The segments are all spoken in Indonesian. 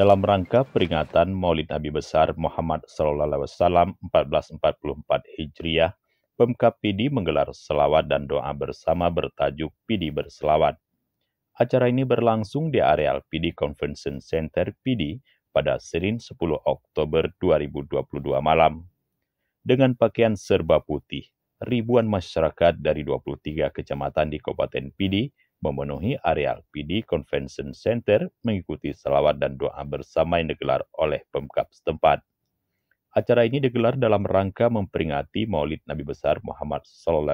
dalam rangka peringatan Maulid Nabi Besar Muhammad SAW 1444 Hijriah, Pemkab Pidi menggelar selawat dan doa bersama bertajuk Pidi Berselawat. Acara ini berlangsung di areal Pidi Convention Center Pidi pada Senin 10 Oktober 2022 malam. Dengan pakaian serba putih, ribuan masyarakat dari 23 kecamatan di Kabupaten Pidi memenuhi areal Pidi Convention Center mengikuti selawat dan doa bersama yang digelar oleh Pemkab setempat. Acara ini digelar dalam rangka memperingati Maulid Nabi Besar Muhammad SAW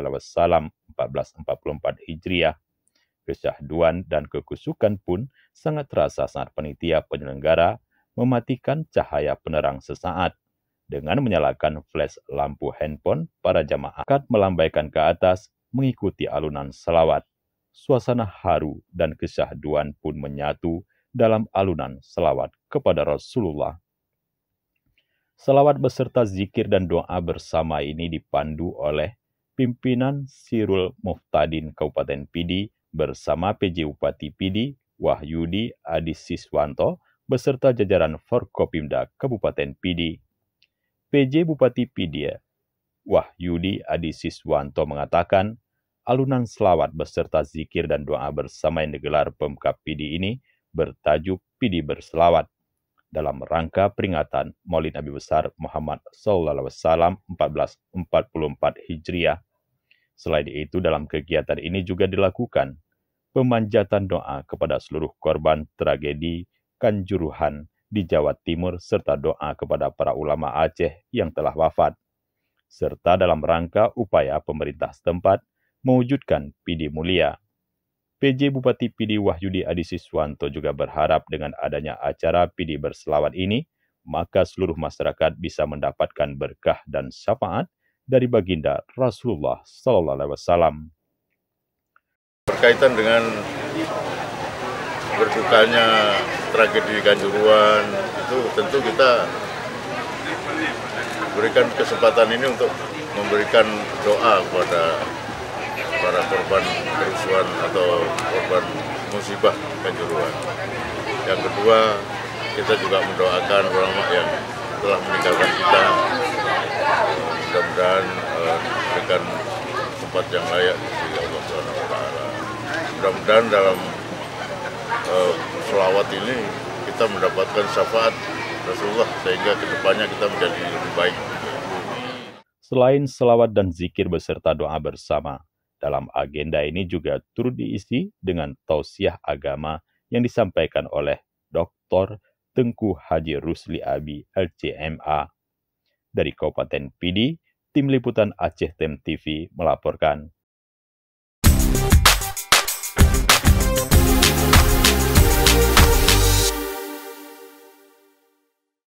1444 Hijriah. Kesyahduan dan kekusukan pun sangat terasa saat panitia penyelenggara mematikan cahaya penerang sesaat. Dengan menyalakan flash lampu handphone, para jamaah akan melambaikan ke atas mengikuti alunan selawat. Suasana haru dan kesyahduan pun menyatu dalam alunan selawat kepada Rasulullah. Selawat beserta zikir dan doa bersama ini dipandu oleh pimpinan Sirul Muftadin Kabupaten Pidi bersama PJ Bupati Pidi Wahyudi Adi Siswanto beserta jajaran Forkopimda Kabupaten Pidi. PJ Bupati Pidi Wahyudi Adi Siswanto mengatakan, alunan selawat beserta zikir dan doa bersama yang digelar Pemkab Pidi ini bertajuk Pidi Berselawat dalam rangka peringatan Maulid Nabi Besar Muhammad SAW 1444 Hijriah. Selain itu, dalam kegiatan ini juga dilakukan pemanjatan doa kepada seluruh korban tragedi Kanjuruhan di Jawa Timur serta doa kepada para ulama Aceh yang telah wafat, serta dalam rangka upaya pemerintah setempat mewujudkan Pidi Mulia. PJ Bupati Pidi Wahyudi Adi Siswanto juga berharap dengan adanya acara Pidi Berselawat ini, maka seluruh masyarakat bisa mendapatkan berkah dan syafaat dari baginda Rasulullah SAW. Berkaitan dengan berdukanya tragedi Kanjuruhan, itu tentu kita berikan kesempatan ini untuk memberikan doa kepada para korban kerusuhan atau korban musibah Kanjuruhan. Yang kedua, kita juga mendoakan ulama yang telah meninggalkan kita. Mudah-mudahan diberikan tempat yang layak di sisi Allah SWT. Mudah-mudahan dalam selawat ini kita mendapatkan syafaat Rasulullah sehingga kedepannya kita menjadi lebih baik. Selain selawat dan zikir beserta doa bersama, dalam agenda ini juga turut diisi dengan tausiah agama yang disampaikan oleh Dr. Tengku Haji Rusli Abi LCMA. Dari Kabupaten Pidi, Tim Liputan Aceh Tem TV melaporkan.